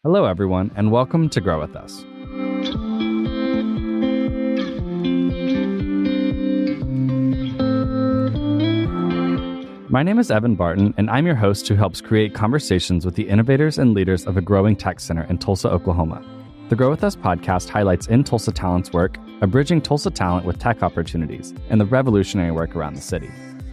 Hello, everyone, and welcome to Grow With Us. My name is Evan Barton, and I'm your host who helps create conversations with the innovators and leaders of a growing tech center in Tulsa, Oklahoma. The Grow With Us podcast highlights in-Tulsa talent's work, bridging Tulsa talent with tech opportunities, and the revolutionary work around the city.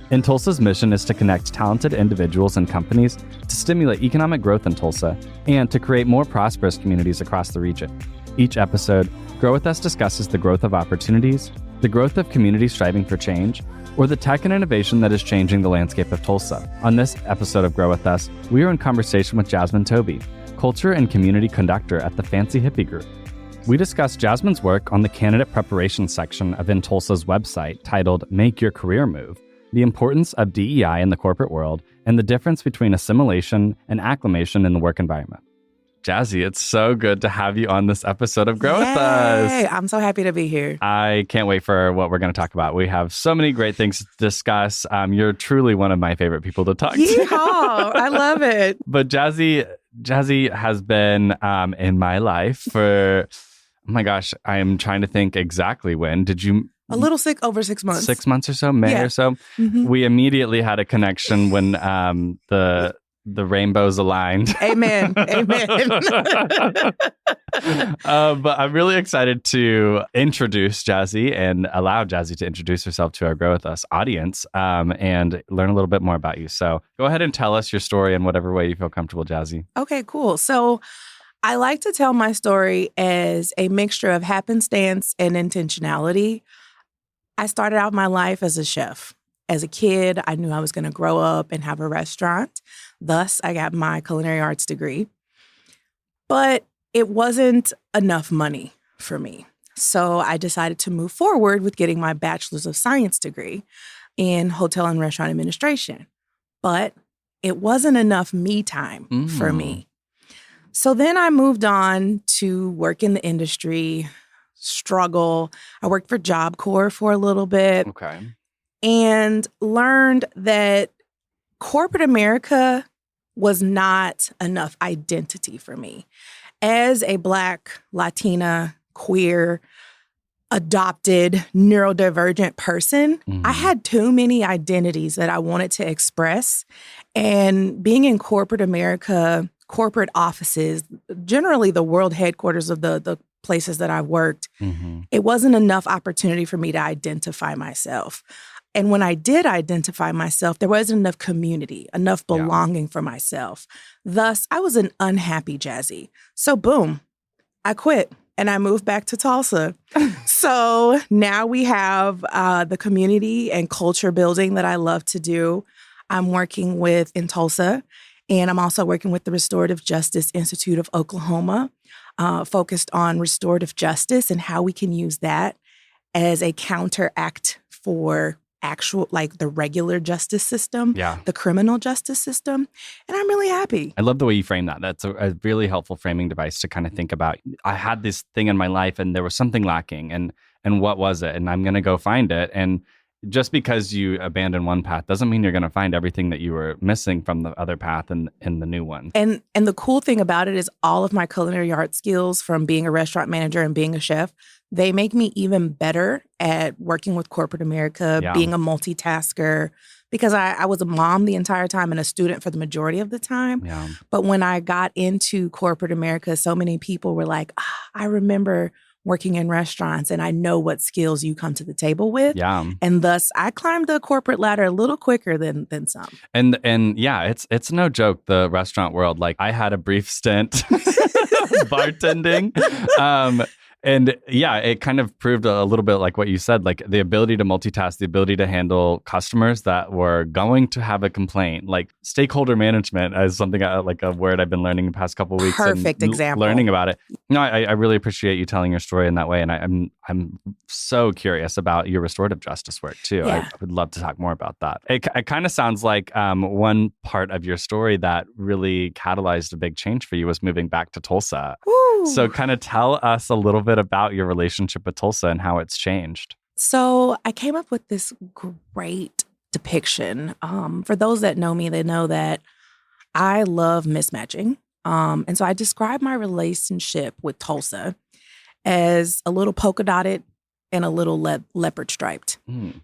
In-Tulsa's mission is to connect talented individuals and companies to stimulate economic growth in Tulsa and to create more prosperous communities across the region. Each episode, Grow With Us discusses the growth of opportunities, the growth of communities striving for change, or the tech and innovation that is changing the landscape of Tulsa. On this episode of Grow With Us, we are in conversation with Tobie, Culture and Community Conductor at the Fancy Hippie Group. We discuss Jasmine's work on the candidate preparation section of In-Tulsa's website titled Make Your Career Move, the importance of DEI in the corporate world, and the difference between assimilation and acclimation in the work environment. Jazzy, it's so good to have you on this episode of Grow With Us. I'm so happy to be here. I can't wait for what we're going to talk about. We have so many great things to discuss. You're truly one of my favorite people to talk to. Yeehaw! I love it. But Jazzy has been in my life for, oh my gosh, I am trying to think exactly when. Did you... A little sick, over 6 months. 6 months or so, May or so. Mm-hmm. We immediately had a connection when the rainbows aligned. Amen. Amen. But I'm really excited to introduce Jazzy and allow Jazzy to introduce herself to our Grow With Us audience and learn a little bit more about you. So go ahead and tell us your story in whatever way you feel comfortable, Jazzy. Okay, cool. So I like to tell my story as a mixture of happenstance and intentionality. I started out my life as a chef. As a kid, I knew I was going to grow up and have a restaurant. Thus, I got my culinary arts degree. But it wasn't enough money for me. So I decided to move forward with getting my bachelor's of science degree in hotel and restaurant administration. But it wasn't enough me time for me. So then I moved on to work in the industry, struggle. I worked for Job Corps for a little bit. Okay. And learned that corporate America was not enough identity for me. As a Black, Latina, queer, adopted, neurodivergent person, I had too many identities that I wanted to express. And being in corporate America, corporate offices, generally the world headquarters of the places that I worked, it wasn't enough opportunity for me to identify myself. And when I did identify myself, there wasn't enough community, enough belonging for myself. Thus, I was an unhappy Jazzy. So boom, I quit and I moved back to Tulsa. So now we have the community and culture building that I love to do. I'm working with in Tulsa, and I'm also working with the Restorative Justice Institute of Oklahoma, focused on restorative justice and how we can use that as a counteract for actual, like the regular justice system, the criminal justice system. And I'm really happy. I love the way you frame that. That's a really helpful framing device to kind of think about. I had this thing in my life and there was something lacking. And what was it? And I'm going to go find it. And just because you abandon one path doesn't mean you're going to find everything that you were missing from the other path in the new one. And the cool thing about it is all of my culinary arts skills from being a restaurant manager and being a chef, they make me even better at working with corporate America, being a multitasker, because I was a mom the entire time and a student for the majority of the time. Yeah. But when I got into corporate America, so many people were like, I remember working in restaurants and I know what skills you come to the table with. Yeah. And thus I climbed the corporate ladder a little quicker than some. And yeah, it's no joke, the restaurant world. Like I had a brief stint bartending. And yeah, it kind of proved a little bit like what you said, like the ability to multitask, the ability to handle customers that were going to have a complaint, like stakeholder management is something like a word I've been learning the past couple of weeks. Perfect example. Learning about it. No, I really appreciate you telling your story in that way. And I'm so curious about your restorative justice work too. Yeah. I would love to talk more about that. It kind of sounds like one part of your story that really catalyzed a big change for you was moving back to Tulsa. Woo. So kind of tell us a little bit about your relationship with Tulsa and how it's changed. So I came up with this great depiction. For those that know me, they know that I love mismatching. And so I describe my relationship with Tulsa as a little polka dotted and a little leopard striped. Mm.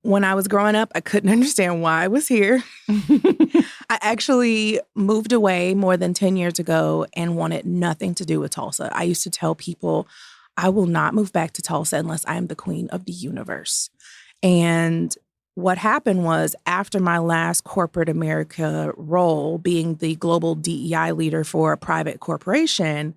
When I was growing up, I couldn't understand why I was here. I actually moved away more than 10 years ago and wanted nothing to do with Tulsa. I used to tell people, I will not move back to Tulsa unless I am the queen of the universe. And what happened was, after my last corporate America role, being the global DEI leader for a private corporation,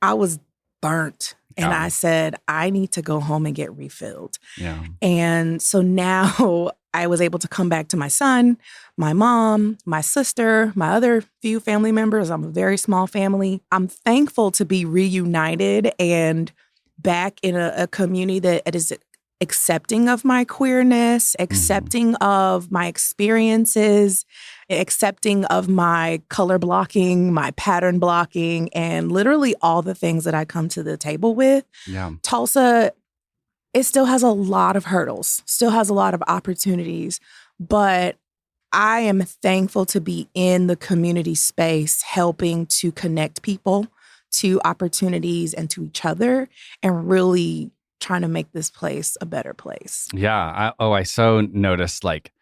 I was burnt. And I said, I need to go home and get refilled. Yeah. And so now I was able to come back to my son, my mom, my sister, my other few family members. I'm a very small family. I'm thankful to be reunited and back in a community that is accepting of my queerness, accepting of my experiences, accepting of my color blocking, my pattern blocking, and literally all the things that I come to the table with. Yeah. Tulsa, it still has a lot of hurdles, still has a lot of opportunities, but I am thankful to be in the community space, helping to connect people to opportunities and to each other, and really trying to make this place a better place. Yeah. I so noticed like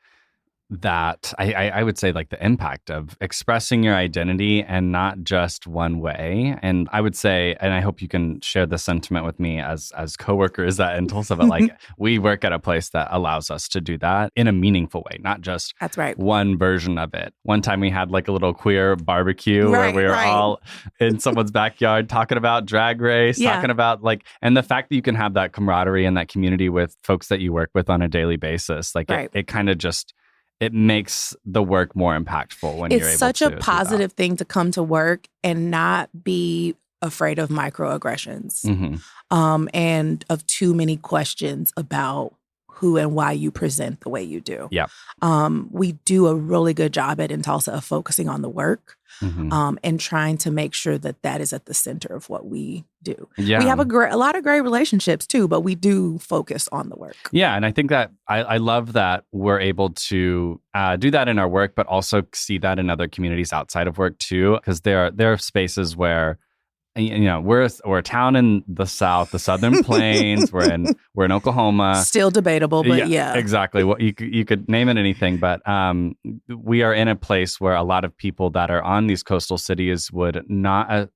that. I would say like the impact of expressing your identity and not just one way. And I would say, and I hope you can share the sentiment with me as coworkers that in Tulsa, but like we work at a place that allows us to do that in a meaningful way, not just That's right. one version of it. One time we had like a little queer barbecue where we were all in someone's backyard talking about Drag Race, talking about like, and the fact that you can have that camaraderie and that community with folks that you work with on a daily basis, like it kind of just, it makes the work more impactful when you're able to. It's such a positive thing to come to work and not be afraid of microaggressions and of too many questions about who and why you present the way you do. Yeah. We do a really good job in Tulsa of focusing on the work and trying to make sure that that is at the center of what we do. Yeah. We have a lot of great relationships too, but we do focus on the work. Yeah. And I think that I love that we're able to do that in our work, but also see that in other communities outside of work too, because there are spaces where, you know, we're a town in the South, the Southern Plains. We're in Oklahoma. Still debatable, but yeah. Exactly. Well, you could name it anything, but we are in a place where a lot of people that are on these coastal cities would not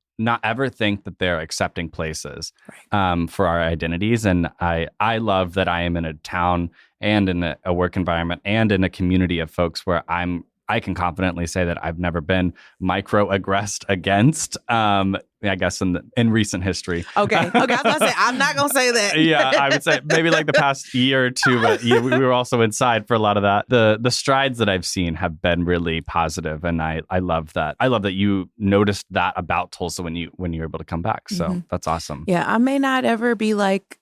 ever think that they're accepting places for our identities. And I love that I am in a town and in a work environment and in a community of folks where I can confidently say that I've never been microaggressed against, I guess in recent history. Okay. I was going to say, I'm not going to say that. Yeah, I would say maybe like the past year or two, but we were also inside for a lot of that. The strides that I've seen have been really positive, and I love that. I love that you noticed that about Tulsa when you were able to come back. So that's awesome. Yeah, I may not ever be like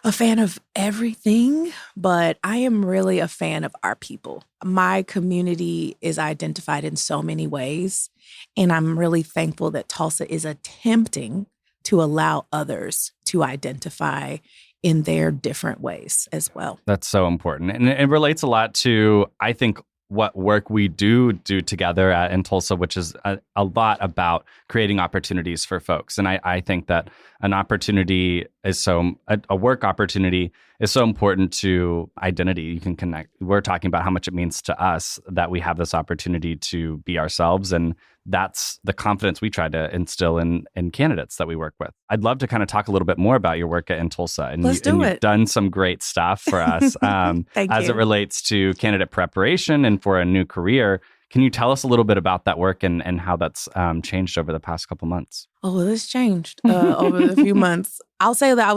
a fan of everything, but I am really a fan of our people. My community is identified in so many ways, and I'm really thankful that Tulsa is attempting to allow others to identify in their different ways as well. That's so important. And it relates a lot to, I think, what work we do together in Tulsa, which is a lot about creating opportunities for folks. And I think that an opportunity is a work opportunity is so important to identity. You can connect. We're talking about how much it means to us that we have this opportunity to be ourselves. And that's the confidence we try to instill in candidates that we work with. I'd love to kind of talk a little bit more about your work in Tulsa. And you've done some great stuff for us as it relates to candidate preparation and for a new career. Can you tell us a little bit about that work and how that's changed over the past couple months? Oh, it's changed over the few months. I'll say that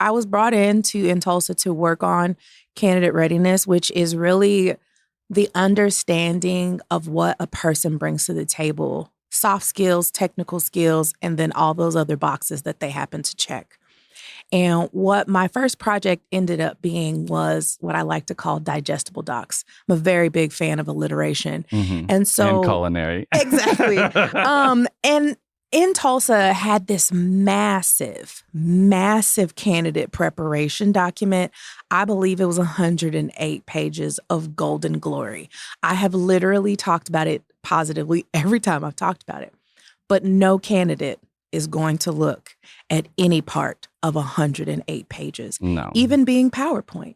I was brought in Tulsa to work on candidate readiness, which is really the understanding of what a person brings to the table, soft skills, technical skills, and then all those other boxes that they happen to check. And what my first project ended up being was what I like to call digestible docs. I'm a very big fan of alliteration. And so... And culinary. Exactly. And in Tulsa had this massive candidate preparation document. I believe it was 108 pages of golden glory. I have literally talked about it positively every time I've talked about it. But no candidate is going to look at any part of 108 pages, No. even being PowerPoint.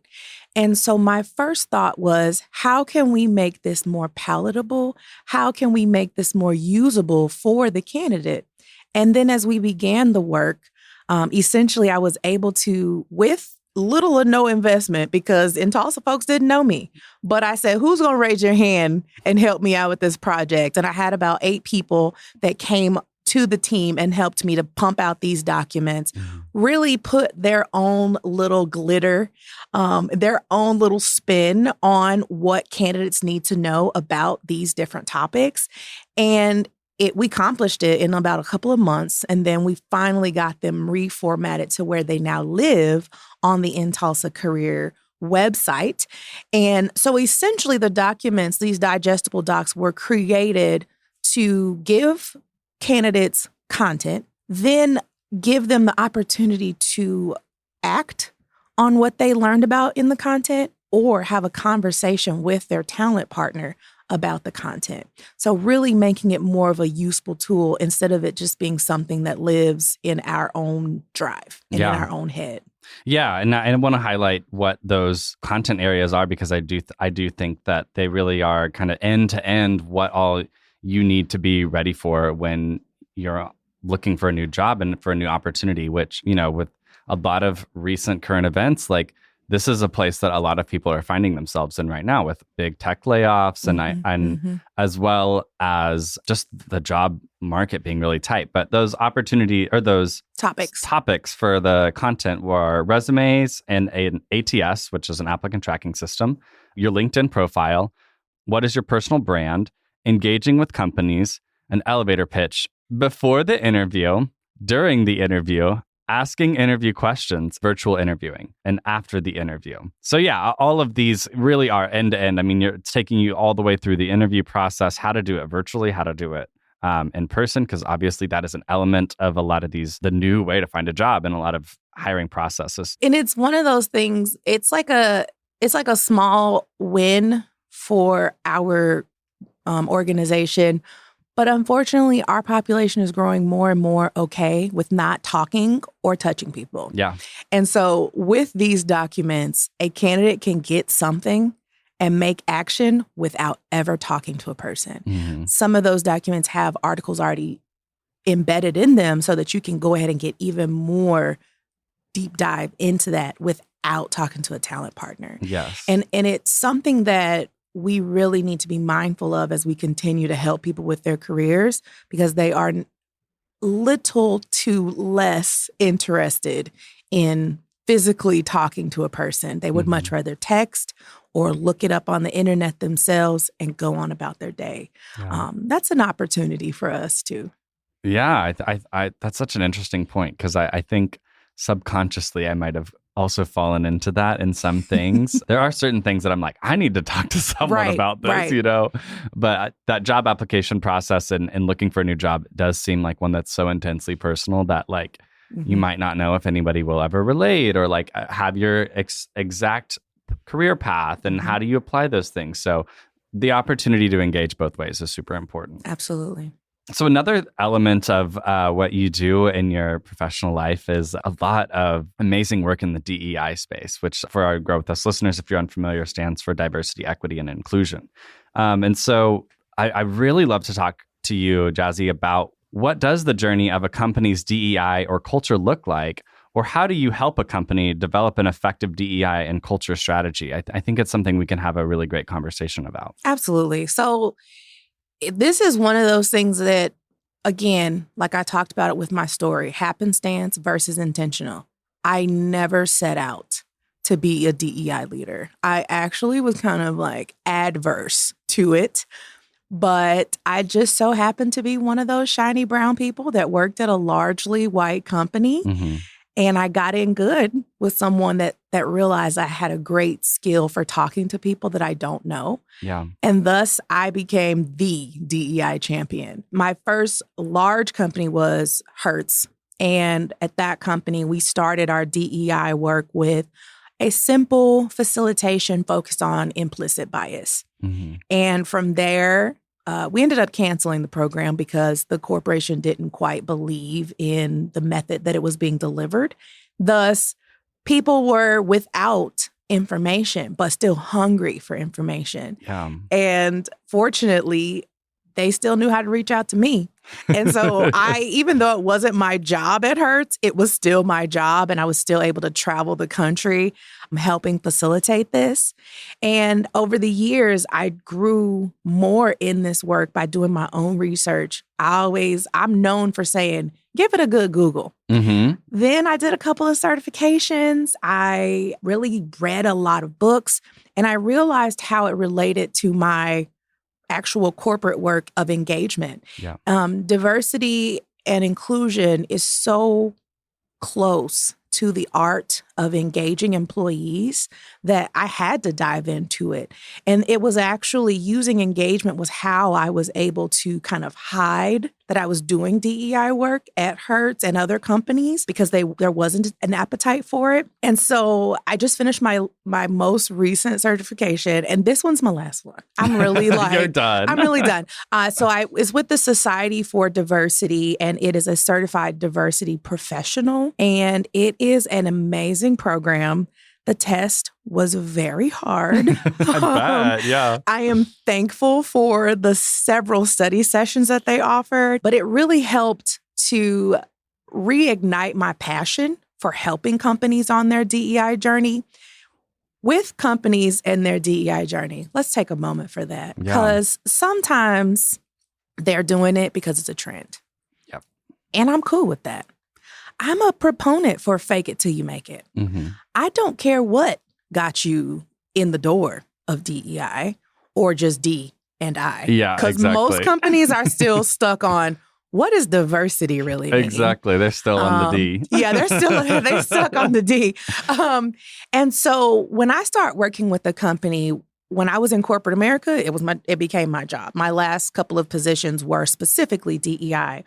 And so my first thought was, how can we make this more palatable? How can we make this more usable for the candidate? And then as we began the work, essentially I was able to, with little or no investment, because in Tulsa folks didn't know me, but I said, who's going to raise your hand and help me out with this project? And I had about 8 people that came to the team and helped me to pump out these documents, really put their own little glitter, their own little spin on what candidates need to know about these different topics. And we accomplished it in about a couple of months, and then we finally got them reformatted to where they now live on the In Tulsa Career website. And so essentially the documents, these digestible docs, were created to give candidates content, then give them the opportunity to act on what they learned about in the content or have a conversation with their talent partner about the content. So really making it more of a useful tool instead of it just being something that lives in our own drive and in our own head. Yeah, and I want to highlight what those content areas are, because I do think that they really are kind of end to end what all you need to be ready for when you're looking for a new job and for a new opportunity, which, with a lot of recent current events, like this is a place that a lot of people are finding themselves in right now with big tech layoffs and as well as just the job market being really tight. But those those topics for the content were resumes and an ATS, which is an applicant tracking system, your LinkedIn profile, what is your personal brand, engaging with companies, an elevator pitch before the interview, during the interview, asking interview questions, virtual interviewing, and after the interview. So yeah, all of these really are end to end. I mean, it's taking you all the way through the interview process, how to do it virtually, how to do it in person, because obviously that is an element of a lot of the new way to find a job in a lot of hiring processes. And it's one of those things, it's like a small win for our organization. But unfortunately, our population is growing more and more okay with not talking or touching people. Yeah. And so with these documents, a candidate can get something and make action without ever talking to a person. Mm-hmm. Some of those documents have articles already embedded in them so that you can go ahead and get even more deep dive into that without talking to a talent partner. Yes. And it's something that we really need to be mindful of as we continue to help people with their careers, because they are little to less interested in physically talking to a person. They would much rather text or look it up on the internet themselves and go on about their day. Yeah. That's an opportunity for us too. Yeah, I that's such an interesting point, because I think subconsciously I might have also fallen into that in some things. There are certain things that I'm like, I need to talk to someone about this, But that job application process and looking for a new job does seem like one that's so intensely personal that you might not know if anybody will ever relate or have your exact career path and how do you apply those things. So the opportunity to engage both ways is super important. Absolutely. So another element of what you do in your professional life is a lot of amazing work in the DEI space, which for our Grow With Us listeners, if you're unfamiliar, stands for diversity, equity, and inclusion. And so I really love to talk to you, Jazzy, about what does the journey of a company's DEI or culture look like, or how do you help a company develop an effective DEI and culture strategy? I think it's something we can have a really great conversation about. Absolutely. So this is one of those things that, again, like I talked about it with my story, happenstance versus intentional. I never set out to be a DEI leader. I actually was kind of adverse to it, but I just so happened to be one of those shiny brown people that worked at a largely white company. Mm-hmm. And I got in good with someone that realized I had a great skill for talking to people that I don't know. Yeah. And thus, I became the DEI champion. My first large company was Hertz. And at that company, we started our DEI work with a simple facilitation focused on implicit bias. Mm-hmm. And from there, we ended up canceling the program because the corporation didn't quite believe in the method that it was being delivered. Thus, people were without information, but still hungry for information. Yeah. And fortunately, they still knew how to reach out to me. And so even though it wasn't my job at Hertz, it was still my job. And I was still able to travel the country helping facilitate this. And over the years, I grew more in this work by doing my own research. I'm known for saying, give it a good Google. Mm-hmm. Then I did a couple of certifications. I really read a lot of books, and I realized how it related to my actual corporate work of engagement. Yeah. Diversity and inclusion is so close to the art of engaging employees that I had to dive into it. And it was actually using engagement was how I was able to kind of hide that I was doing DEI work at Hertz and other companies because there wasn't an appetite for it. And so I just finished my most recent certification, and this one's my last one. I'm really You're done. I'm really done. So it's with the Society for Diversity, and it is a certified diversity professional, and it is an amazing program. The test was very hard. I bet, yeah. I am thankful for the several study sessions that they offered, but it really helped to reignite my passion for helping companies on their DEI journey. With companies and their DEI journey, let's take a moment for that, because sometimes they're doing it because it's a trend. Yep. And I'm cool with that. I'm a proponent for fake it till you make it. Mm-hmm. I don't care what got you in the door of DEI or just D and I. Yeah, because exactly. most companies are still stuck on what does diversity really mean? Exactly. They're still on the D. Yeah, they're stuck on the D. And so when I start working with a company, when I was in corporate America, it became my job. My last couple of positions were specifically DEI.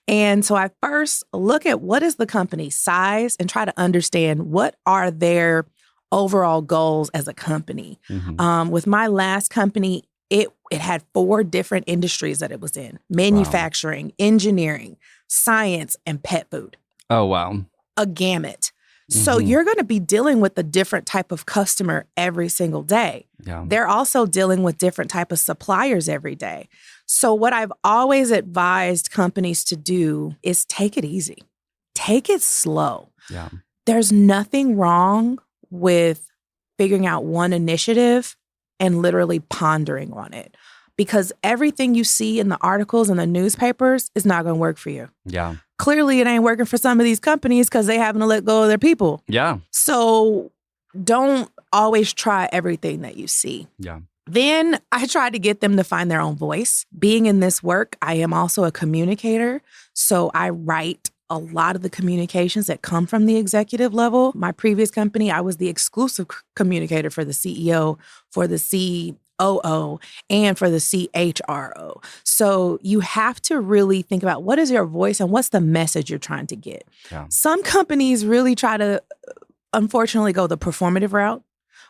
And so I first look at what is the company's size and try to understand what are their overall goals as a company. Mm-hmm. With my last company, it had 4 different industries that it was in: manufacturing, engineering, science, and pet food. Oh, wow. A gamut. So you're going to be dealing with a different type of customer every single day. Yeah. They're also dealing with different type of suppliers every day. So what I've always advised companies to do is take it easy. Take it slow. Yeah. There's nothing wrong with figuring out one initiative and literally pondering on it, because everything you see in the articles and the newspapers is not going to work for you. Yeah. Clearly, it ain't working for some of these companies because they having to let go of their people. Yeah. So don't always try everything that you see. Yeah. Then I try to get them to find their own voice. Being in this work, I am also a communicator. So I write a lot of the communications that come from the executive level. My previous company, I was the exclusive communicator for the CEO, for the COO, and for the CHRO. So you have to really think about what is your voice and what's the message you're trying to get. Yeah. Some companies really try to, unfortunately, go the performative route,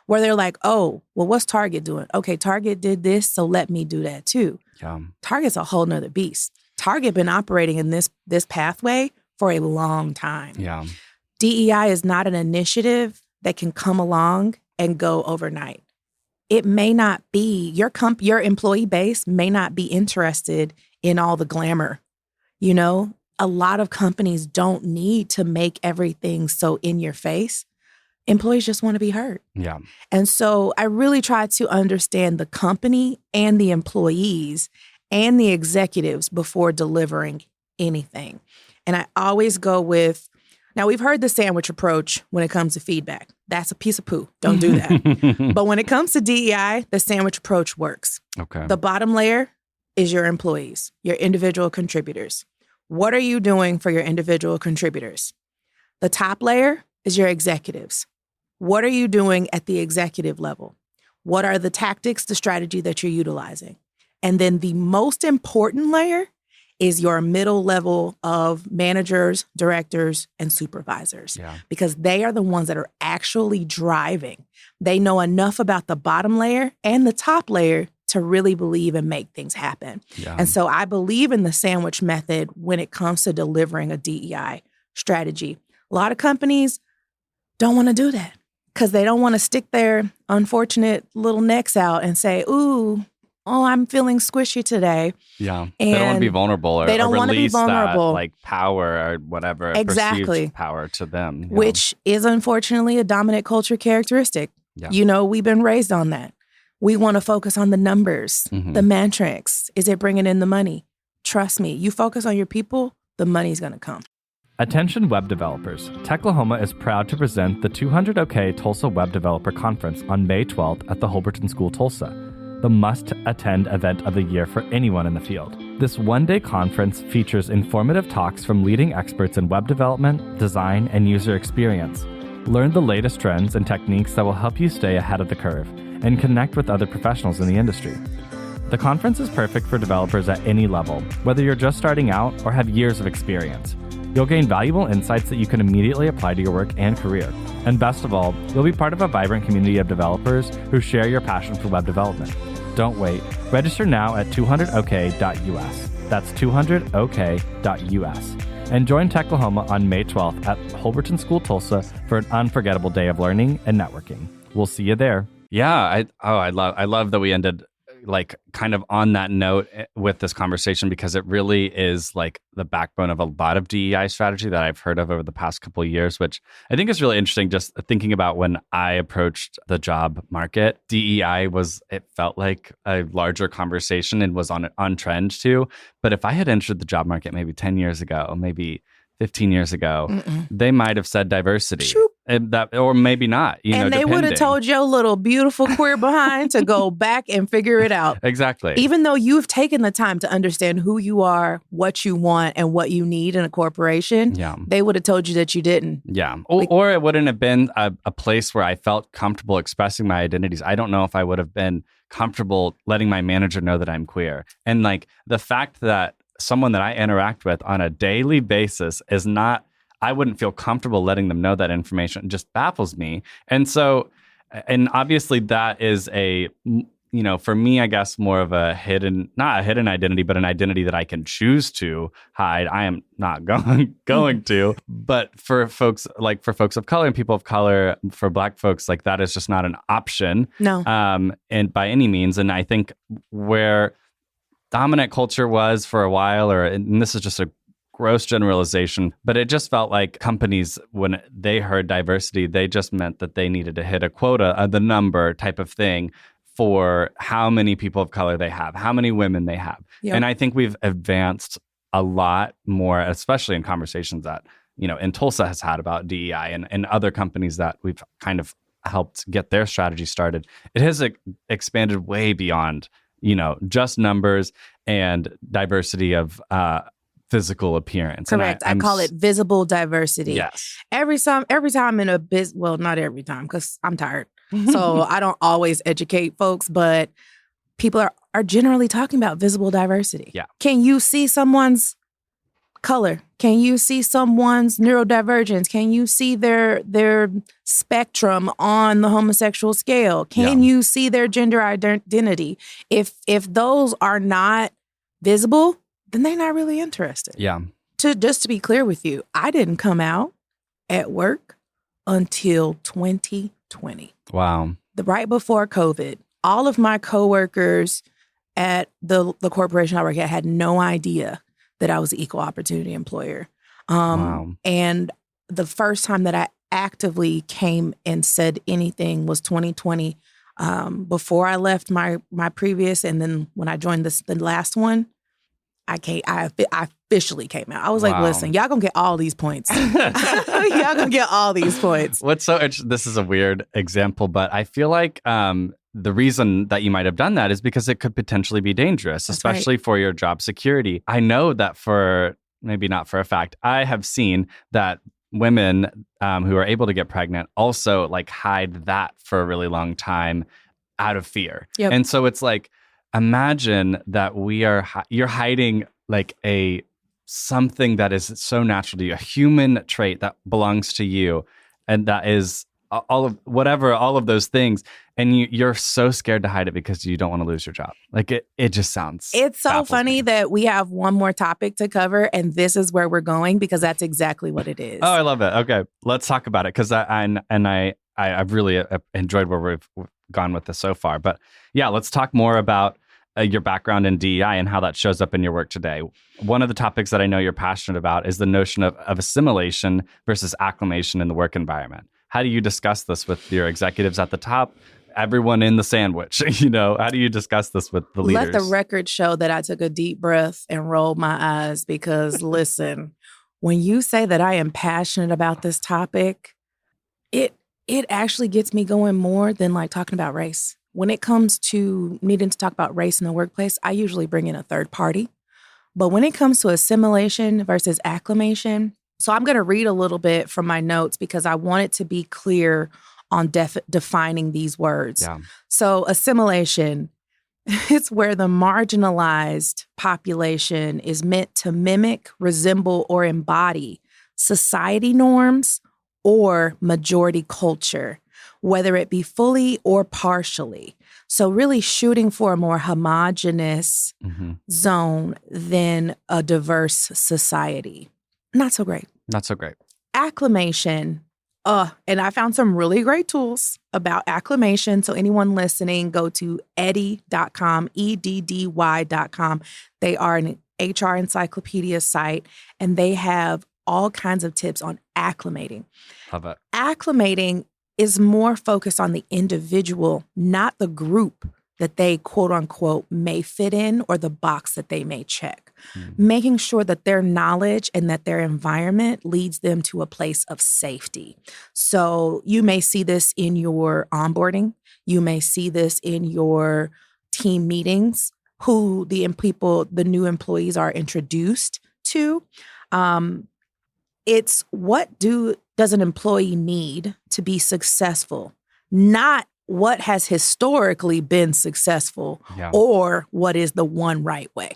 where they're like, oh, well, what's Target doing? Okay, Target did this, so let me do that too. Yeah. Target's a whole nother beast. Target been operating in this pathway for a long time. Yeah. DEI is not an initiative that can come along and go overnight. It may not be, your employee base may not be interested in all the glamour. You know, a lot of companies don't need to make everything so in your face. Employees just want to be heard. Yeah. And so I really try to understand the company and the employees and the executives before delivering anything. And I always go with, now we've heard the sandwich approach when it comes to feedback. That's a piece of poo. Don't do that. But when it comes to DEI, the sandwich approach works. Okay. The bottom layer is your employees, your individual contributors. What are you doing for your individual contributors? The top layer is your executives. What are you doing at the executive level? What are the tactics, the strategy that you're utilizing? And then the most important layer is your middle level of managers, directors, and supervisors. Yeah. Because they are the ones that are actually driving. They know enough about the bottom layer and the top layer to really believe and make things happen. Yeah. And so I believe in the sandwich method when it comes to delivering a DEI strategy. A lot of companies don't want to do that because they don't want to stick their unfortunate little necks out and say, ooh, oh, I'm feeling squishy today. Yeah. And they don't want to be vulnerable or they don't want to be release vulnerable. that like power or whatever Exactly. perceived power to them. Which is unfortunately a dominant culture characteristic. Yeah. You know, we've been raised on that. We want to focus on the numbers, the metrics. Is it bringing in the money? Trust me, you focus on your people, the money's going to come. Attention web developers. Techlahoma is proud to present the 200 OK Tulsa Web Developer Conference on May 12th at the Holberton School, Tulsa, the must-attend event of the year for anyone in the field. This one-day conference features informative talks from leading experts in web development, design, and user experience. Learn the latest trends and techniques that will help you stay ahead of the curve and connect with other professionals in the industry. The conference is perfect for developers at any level, whether you're just starting out or have years of experience. You'll gain valuable insights that you can immediately apply to your work and career. And best of all, you'll be part of a vibrant community of developers who share your passion for web development. Don't wait. Register now at 200ok.us. That's 200ok.us. And join Techlahoma on May 12th at Holberton School, Tulsa for an unforgettable day of learning and networking. We'll see you there. Yeah, I love that we ended like kind of on that note with this conversation, because it really is like the backbone of a lot of DEI strategy that I've heard of over the past couple of years, which I think is really interesting. Just thinking about when I approached the job market, DEI it felt like a larger conversation and was on trend too. But if I had entered the job market maybe 10 years ago, maybe 15 years ago, they might have said diversity. Or maybe not. And they would have told your little beautiful queer behind to go back and figure it out. Exactly. Even though you've taken the time to understand who you are, what you want, and what you need in a corporation, they would have told you that you didn't. Yeah. Or it wouldn't have been a place where I felt comfortable expressing my identities. I don't know if I would have been comfortable letting my manager know that I'm queer. And like the fact that someone that I interact with on a daily basis is not, I wouldn't feel comfortable letting them know that information. It just baffles me. And so, and obviously that is for me, I guess more of not a hidden identity, but an identity that I can choose to hide. I am not going to, but for folks of color and people of color, for Black folks, like that is just not an option. No. And by any means. And I think where dominant culture was for a while, and this is just a gross generalization, but it just felt like companies, when they heard diversity, they just meant that they needed to hit a quota, the number type of thing for how many people of color they have, how many women they have. Yep. And I think we've advanced a lot more, especially in conversations that, in Tulsa has had about DEI and other companies that we've kind of helped get their strategy started. It has expanded way beyond just numbers and diversity of physical appearance. Correct. I call it visible diversity. Yes. Every time in a well, not every time because I'm tired. So I don't always educate folks, but people are generally talking about visible diversity. Yeah. Can you see someone's color? Can you see someone's neurodivergence? Can you see their spectrum on the homosexual scale? Can you see their gender identity? If those are not visible, then they're not really interested. Yeah. Just to be clear with you, I didn't come out at work until 2020. Wow. Right before COVID. All of my coworkers at the corporation I work at had no idea that I was an equal opportunity employer. Wow. And the first time that I actively came and said anything was 2020. Before I left my previous, and then when I joined the last one, I officially came out. I was like, listen, y'all gonna get all these points. Y'all gonna get all these points. This is a weird example, but I feel like the reason that you might have done that is because it could potentially be dangerous, especially for your job security. I know that maybe not for a fact, I have seen that women who are able to get pregnant also like hide that for a really long time out of fear. Yep. And so it's like, imagine that you're hiding like something that is so natural to you, a human trait that belongs to you, and that is all of those things. And you're so scared to hide it because you don't want to lose your job. Like it just sounds. It's so baffles funny me. that we have one more topic to cover, and this is where we're going because that's exactly what it is. Oh, I love it. Okay, let's talk about it because I've really enjoyed where we've gone with this so far. But yeah, let's talk more about your background in DEI and how that shows up in your work today. One of the topics that I know you're passionate about is the notion of assimilation versus acclimation in the work environment. How do you discuss this with your executives at the top? Everyone in the sandwich, how do you discuss this with the leaders? Let the record show that I took a deep breath and rolled my eyes because listen, when you say that I am passionate about this topic, it actually gets me going more than like talking about race. When it comes to needing to talk about race in the workplace, I usually bring in a third party. But when it comes to assimilation versus acclimation, so I'm going to read a little bit from my notes because I want it to be clear on defining these words. Yeah. So assimilation, it's where the marginalized population is meant to mimic, resemble, or embody society norms or majority culture, whether it be fully or partially. So really shooting for a more homogenous zone than a diverse society. Not so great. Not so great. Acclimation. And I found some really great tools about acclimation. So anyone listening, go to eddy.com, EDDY.com. They are an HR encyclopedia site, and they have all kinds of tips on acclimating. Love it. Acclimating is more focused on the individual, not the group that they quote unquote may fit in or the box that they may check. Making sure that their knowledge and that their environment leads them to a place of safety. So you may see this in your onboarding. You may see this in your team meetings, who the new employees are introduced to. It's what does an employee need to be successful, not what has historically been successful or what is the one right way.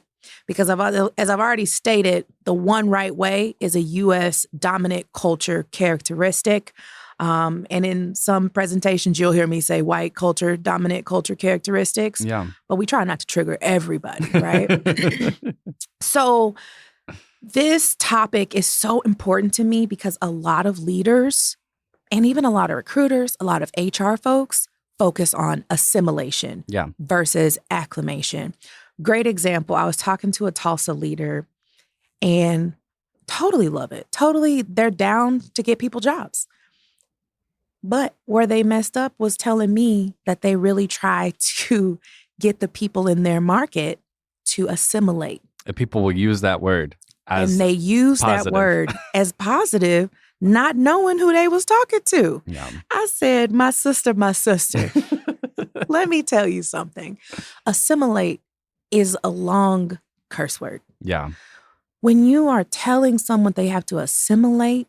Because as I've already stated, the one right way is a U.S. dominant culture characteristic. And in some presentations, you'll hear me say white culture, dominant culture characteristics. Yeah. But we try not to trigger everybody, right? So this topic is so important to me because a lot of leaders and even a lot of recruiters, a lot of HR folks focus on assimilation versus acclimation. Great example. I was talking to a Tulsa leader and totally love it. Totally, they're down to get people jobs. But where they messed up was telling me that they really try to get the people in their market to assimilate. And people will use that word as and they use positive. That word as positive, not knowing who they was talking to. Yeah. I said, my sister, let me tell you something. Assimilate is a long curse word. Yeah. When you are telling someone they have to assimilate,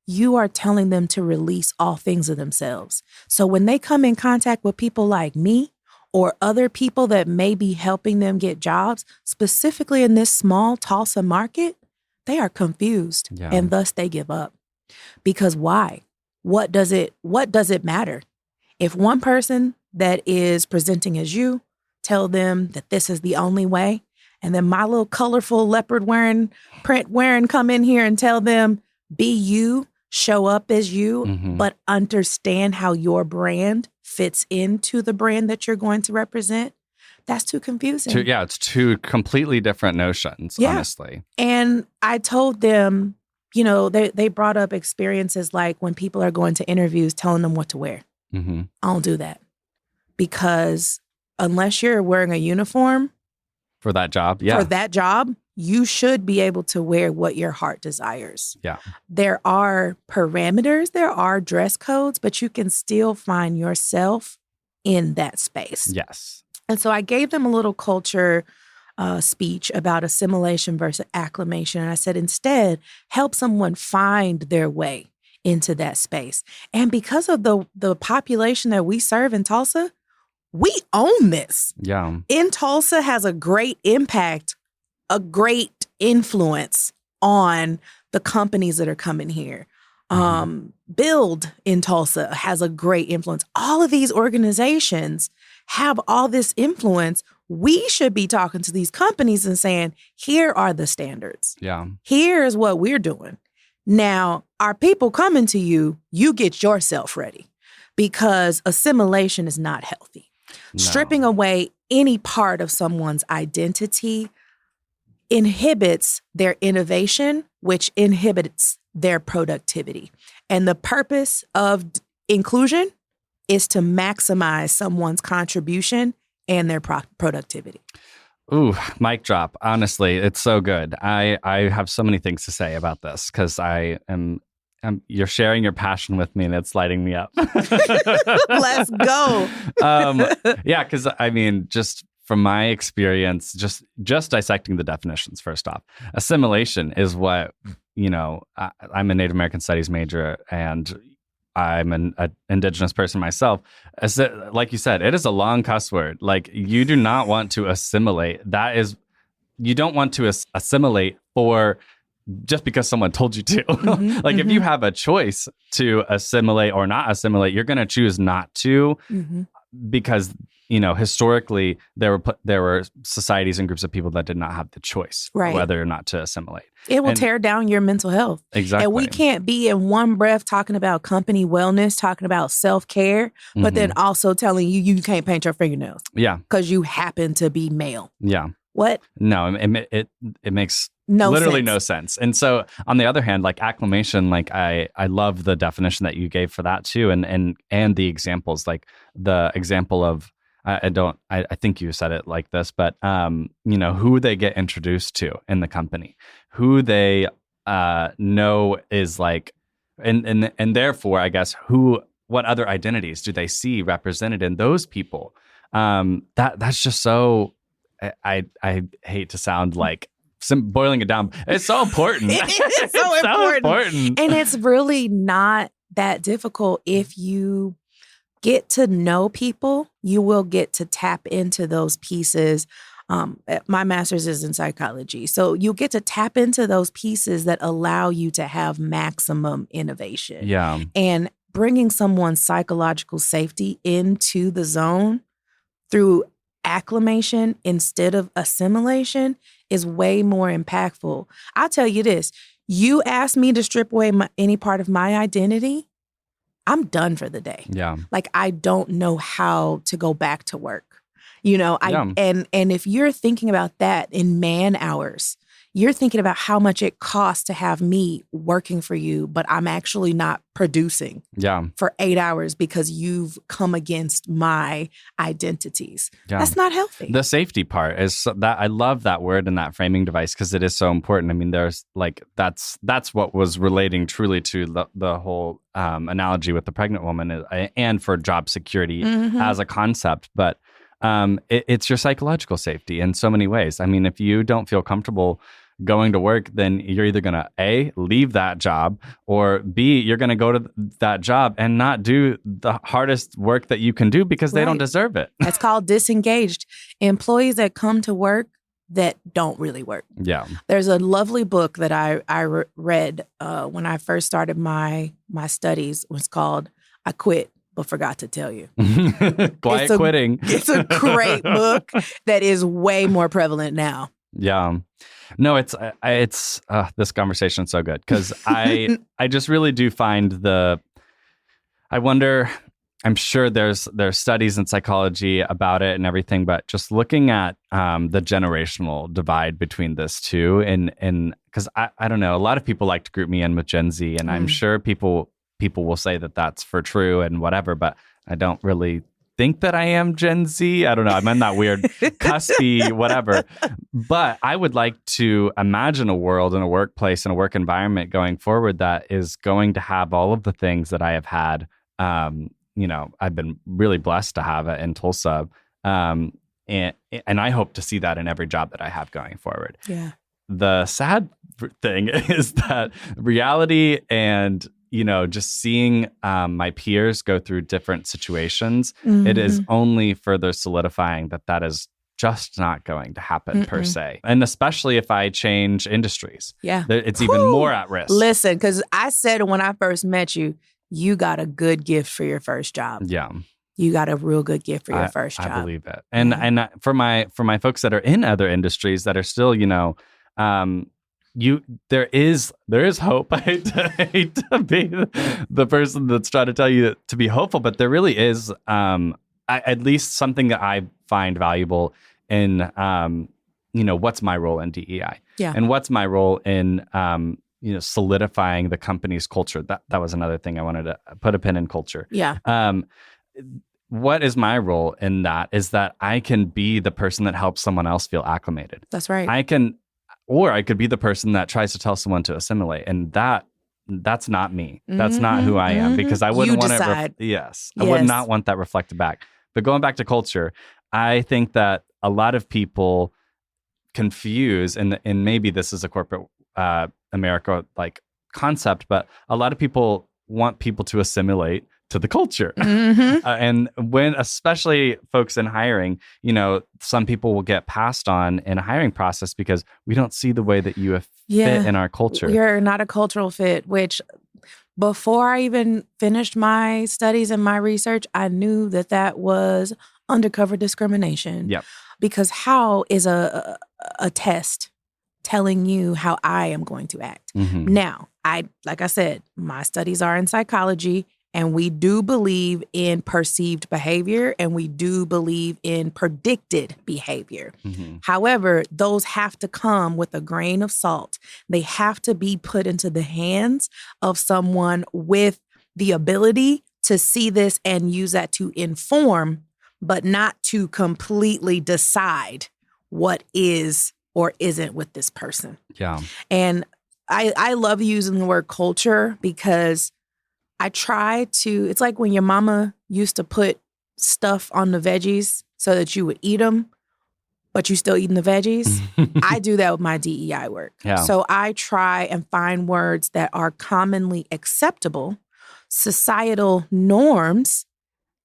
you are telling them to release all things of themselves. So when they come in contact with people like me or other people that may be helping them get jobs, specifically in this small Tulsa market, they are confused and thus they give up. Because why? What does it matter? If one person that is presenting as you tell them that this is the only way, and then my little colorful leopard print wearing come in here and tell them, be you, show up as you, but understand how your brand fits into the brand that you're going to represent, that's too confusing. It's two completely different notions, honestly. And I told them, they brought up experiences like when people are going to interviews telling them what to wear. I don't do that. Because unless you're wearing a uniform for that job, you should be able to wear what your heart desires. Yeah. There are parameters, there are dress codes, but you can still find yourself in that space. Yes. And so I gave them a little culture speech about assimilation versus acclimation. And I said, instead, help someone find their way into that space. And because of the population that we serve in Tulsa, we own this. Yeah. In Tulsa has a great impact, a great influence on the companies that are coming here. Build in Tulsa has a great influence. All of these organizations have all this influence. We should be talking to these companies and saying, here are the standards. Yeah. Here's what we're doing. Now, our people coming to you, you get yourself ready because assimilation is not healthy. No. Stripping away any part of someone's identity inhibits their innovation, which inhibits their productivity. And the purpose of inclusion is to maximize someone's contribution and their productivity. Ooh, mic drop. Honestly, it's so good. I have so many things to say about this because you're sharing your passion with me and it's lighting me up. Let's go. Yeah, because I mean, just from my experience, just dissecting the definitions first off, assimilation is what, I'm a Native American Studies major and I'm an indigenous person myself. Like you said, it is a long cuss word. Like you do not want to assimilate. You don't want to assimilate for just because someone told you to. Like if you have a choice to assimilate or not assimilate, you're going to choose not to because historically there were societies and groups of people that did not have the choice whether or not to assimilate. It will tear down your mental health. Exactly. And we can't be in one breath talking about company wellness, talking about self-care, but then also telling you can't paint your fingernails. Yeah. Because you happen to be male. Yeah. What? No, it makes literally no sense. And so on the other hand, like acclimation, like I love the definition that you gave for that too. And the examples, like the example of, I think you said it like this, but, who they get introduced to in the company, who they know is like, and therefore, I guess, what other identities do they see represented in those people? That's just so, I hate to sound like boiling it down. It's so important. It's so important. And it's really not that difficult if you get to know people, you will get to tap into those pieces. My master's is in psychology. So you get to tap into those pieces that allow you to have maximum innovation. Yeah. And bringing someone's psychological safety into the zone through acclimation instead of assimilation is way more impactful. I'll tell you this. You ask me to strip away any part of my identity, I'm done for the day. Yeah. Like I don't know how to go back to work. And if you're thinking about that in man hours, you're thinking about how much it costs to have me working for you, but I'm actually not producing for 8 hours because you've come against my identities. Yeah. That's not healthy. The safety part is that I love that word and that framing device because it is so important. I mean, there's like, that's what was relating truly to the whole analogy with the pregnant woman and for job security as a concept. But it's your psychological safety in so many ways. I mean, if you don't feel comfortable going to work, then you're either going to A, leave that job, or B, you're going to go to that job and not do the hardest work that you can do because they don't deserve it. That's called disengaged. Employees that come to work that don't really work. Yeah. There's a lovely book that I read when I first started my studies. It was called I Quit but Forgot to Tell You. Quiet quitting. It's a great book that is way more prevalent now. Yeah. No, it's this conversation's so good because I just really do find I wonder, I'm sure there's studies in psychology about it and everything, but just looking at the generational divide between this two and because I don't know, a lot of people like to group me in with Gen Z and I'm sure people will say that that's for true and whatever, but I don't really think that I am Gen Z. I don't know. I'm in that weird cuspy whatever. But I would like to imagine a world and a workplace and a work environment going forward that is going to have all of the things that I have had. I've been really blessed to have it in Tulsa. And I hope to see that in every job that I have going forward. Yeah. The sad thing is that reality and just seeing my peers go through different situations, it is only further solidifying that is just not going to happen per se. And especially if I change industries. Yeah. It's even more at risk. Listen, because I said when I first met you, you got a good gift for your first job. Yeah. You got a real good gift for your first job. I believe it. And for my folks that are in other industries that are still, there is hope. I hate to be the person that's trying to tell you to be hopeful, but there really is at least something that I find valuable in what's my role in DEI, and what's my role in solidifying the company's culture. That was another thing I wanted to put a pin in culture. Yeah. What is my role in that is that I can be the person that helps someone else feel acclimated. That's right. I could be the person that tries to tell someone to assimilate, and that's not me. That's not who I am, because I wouldn't want it. I would not want that reflected back. But going back to culture, I think that a lot of people confuse, and maybe this is a corporate America like concept, but a lot of people want people to assimilate to the culture. And when, especially folks in hiring, some people will get passed on in a hiring process because we don't see the way that you fit in our culture. You're not a cultural fit, which before I even finished my studies and my research, I knew that was undercover discrimination. Yep. Because how is a test telling you how I am going to act? Now, like I said, my studies are in psychology, and we do believe in perceived behavior, and we do believe in predicted behavior. However, those have to come with a grain of salt. They have to be put into the hands of someone with the ability to see this and use that to inform, but not to completely decide what is or isn't with this person. Yeah. And I love using the word culture because I try to, it's like when your mama used to put stuff on the veggies so that you would eat them, but you still eating the veggies. I do that with my DEI work. Yeah. So I try and find words that are commonly acceptable, societal norms,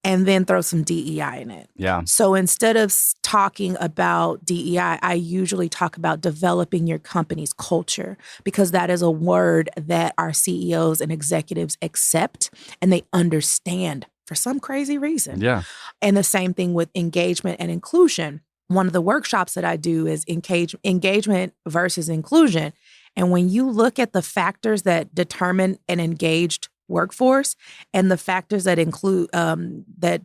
and then throw some DEI in it. Yeah. So instead of talking about DEI, I usually talk about developing your company's culture, because that is a word that our CEOs and executives accept and they understand for some crazy reason. Yeah. And the same thing with engagement and inclusion. One of the workshops that I do is engagement versus inclusion. And when you look at the factors that determine an engaged workforce and the factors that include that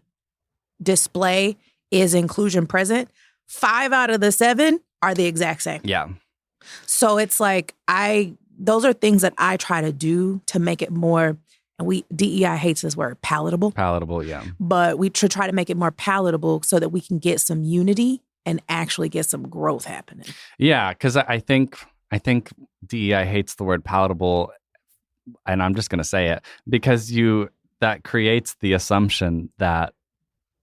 display is inclusion present, 5 out of the 7 are the exact same. Yeah. So it's like those are things that I try to do to make it more, and DEI hates this word, palatable. Palatable, yeah. But we try to make it more palatable so that we can get some unity and actually get some growth happening. Yeah, because I think DEI hates the word palatable, and I'm just going to say it, because that creates the assumption that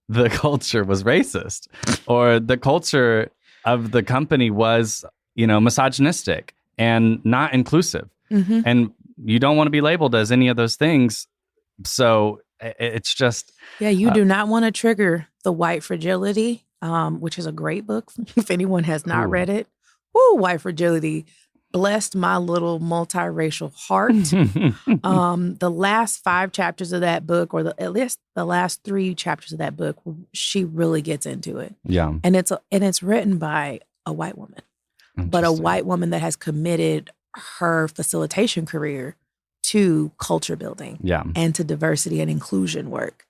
the culture was racist or the culture of the company was, misogynistic and not inclusive. And you don't want to be labeled as any of those things. So it's just... Yeah, you do not want to trigger the white fragility, which is a great book if anyone has not read it. Woo, White Fragility blessed my little multiracial heart. The last 5 chapters of that book, or at least the last 3 chapters of that book, she really gets into it. Yeah. And it's written by a white woman, but a white woman that has committed her facilitation career to culture building, and to diversity and inclusion work.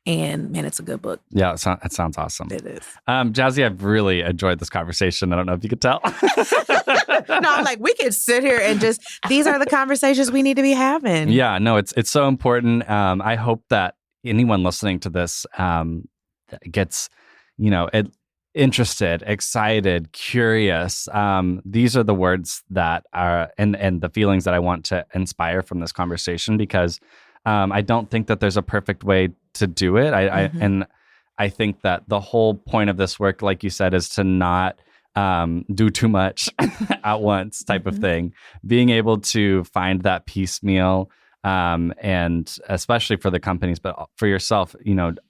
And man, it's a good book. Yeah, it sounds awesome. It is. Jazzy, I've really enjoyed this conversation. I don't know if you could tell. No, I'm like, we could sit here and these are the conversations we need to be having. Yeah, no, it's so important. I hope that anyone listening to this gets, interested, excited, curious. These are the words that are, and the feelings that I want to inspire from this conversation, because I don't think that there's a perfect way to do it. I think that the whole point of this work, like you said, is to not do too much at once type of thing. Being able to find that piecemeal And especially for the companies, but for yourself,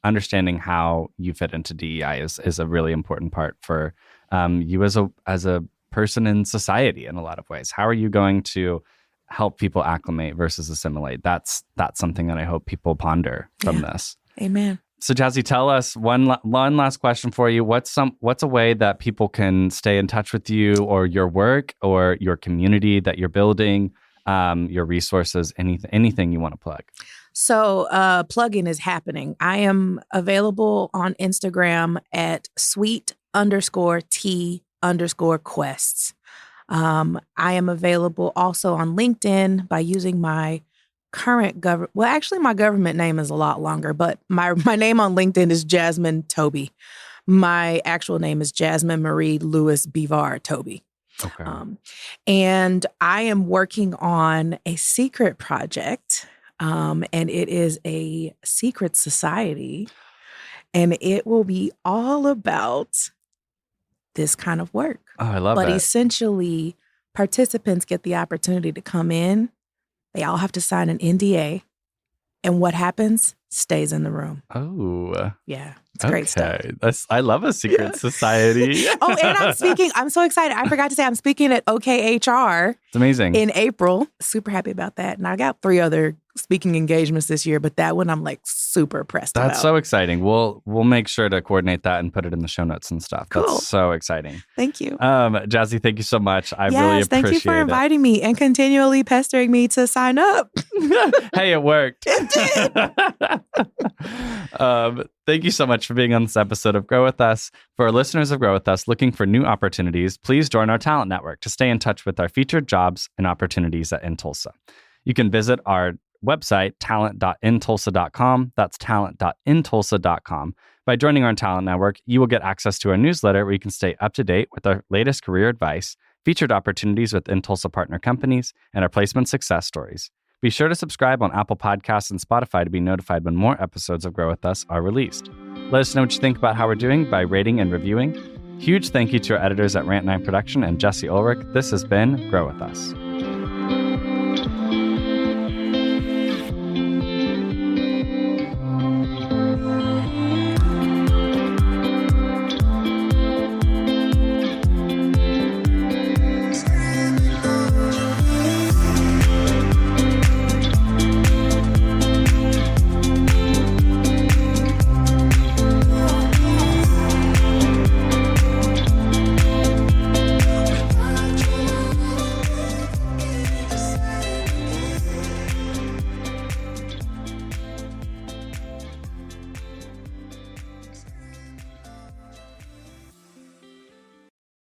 understanding how you fit into DEI is a really important part for you as a person in society in a lot of ways. How are you going to help people acclimate versus assimilate? That's something that I hope people ponder from this. Amen. So Jazzy, tell us one last question for you. What's a way that people can stay in touch with you or your work or your community that you're building, your resources, anything you want to plug? So plugging is happening. I am available on Instagram at sweet_T_quests. I am available also on LinkedIn by using my current my government name is a lot longer, but my name on LinkedIn is Jasmine Tobie. My actual name is Jasmine Marie Louis Bivar Tobie. Okay. And I am working on a secret project, and it is a secret society, and it will be all about this kind of work. Oh, I love But it. essentially, participants get the opportunity to come in. They all have to sign an NDA. And what happens stays in the room. Oh. Yeah. It's great stuff. I love a secret society. Oh, and I'm so excited. I forgot to say I'm speaking at OKHR. It's amazing. In April. Super happy about that. And I got 3 other speaking engagements this year, but that one I'm like super pressed about. That's so exciting. We'll make sure to coordinate that and put it in the show notes and stuff. Cool. That's so exciting. Thank you. Jazzy, thank you so much. I really appreciate it. Thank you for inviting me and continually pestering me to sign up. Hey, it worked. It did. Thank you so much for being on this episode of Grow With Us. For our listeners of Grow With Us looking for new opportunities, please join our talent network to stay in touch with our featured jobs and opportunities in Tulsa. You can visit our website, talent.intulsa.com. That's talent.intulsa.com. By joining our talent network, you will get access to our newsletter where you can stay up to date with our latest career advice, featured opportunities with Tulsa partner companies, and our placement success stories. Be sure to subscribe on Apple Podcasts and Spotify to be notified when more episodes of Grow With Us are released. Let us know what you think about how we're doing by rating and reviewing. Huge thank you to our editors at Rant9 Production and Jesse Ulrich. This has been Grow With Us.